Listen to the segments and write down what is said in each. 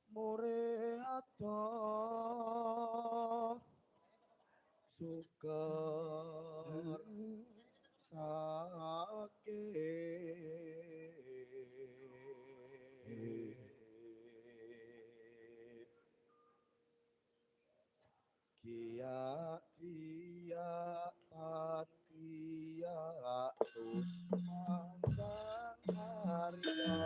Mure adoh suker sakit kia kia kia tus panjang karya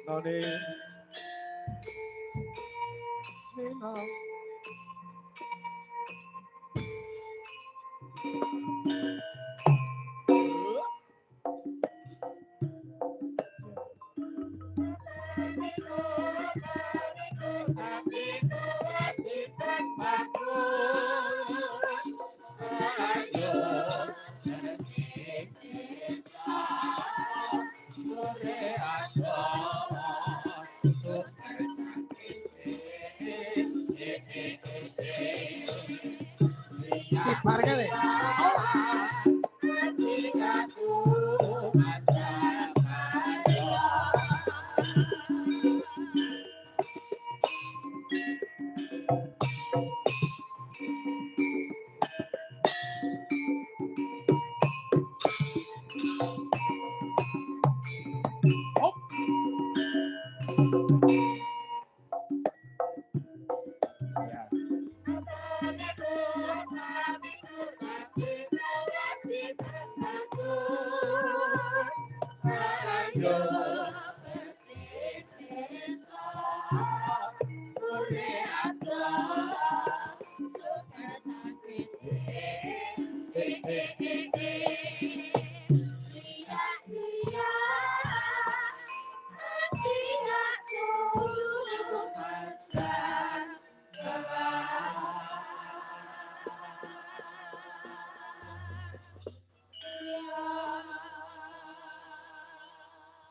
noni minang Kibar kali.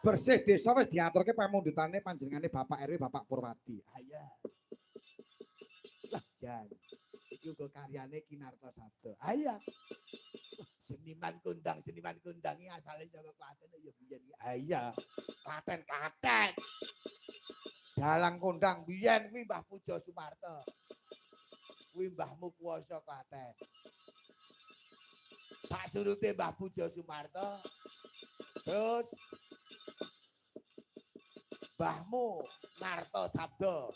Bersih desa wis diaturke pamundhutane panjenengane Bapak RW Bapak Purwadi. Ayah. Lah jan. Iki uga karyane Kinarto Sabda. Ayah. Seniman kondang iki asale saka Klaten ya biyen iki. Ayah. Klaten. Dalang kondang biyen kuwi Mbah Pujo Sumarto. Kuwi mbahmu kuwasa Klaten. Sak surute Mbah Pujo Sumarto. Terus mbahmu Narto Sabda.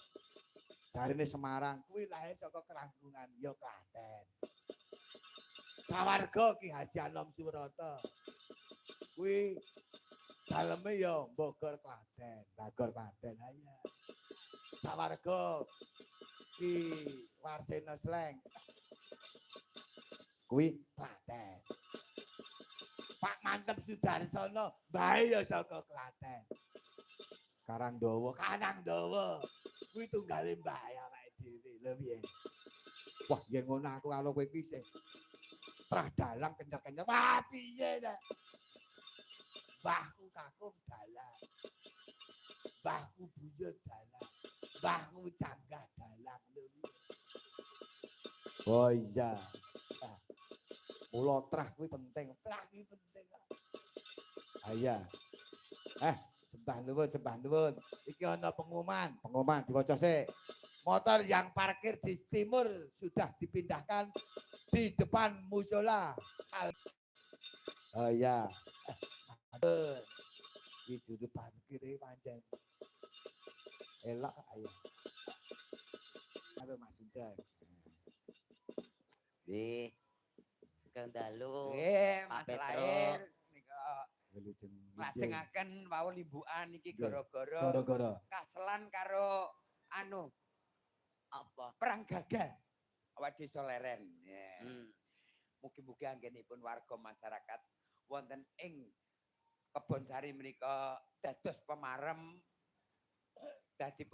Jarine Semarang kuwi lahir saka Keranggungan ya Klaten. Kawarga Ki Haji Anom Surata. Kuwi daleme ya Bogor Klaten, Bogor Klaten aja. Kawarga Ki Warsena Sleng. Kuwi Klaten. Pak Mantep Sudarsono bae ya saka Klaten. Kanang Dawa. Kuwi tunggale mbah awake dhewe lho piye. Wah, yen ngono aku karo kowe iki sih. Trah dalang kencer-kencer. Wah, piye nek. Mbahku kakung dalang. Mbahku buyut dalang. Mbahku canggah dalang lho piye. Oh iya. Mula trah kuwi penting. Trah kuwi penting. Iya. Sembah nuwun. Iki ana pengumuman diwaca sik. Motor yang parkir di timur sudah dipindahkan di depan musola. Oh iya. Iki juru parkir pancen. Elok ayo. Halo Mas Sunjay. Nggih. Sugeng dalu. Mas Lahir nika lajengaken wau limbukan iki gara-gara kaselan karo anu apa perang gagah awak desa Leren. Mugi-mugi anggenipun warga masyarakat wonten ing Kebon Sari menika dados pemarem dadi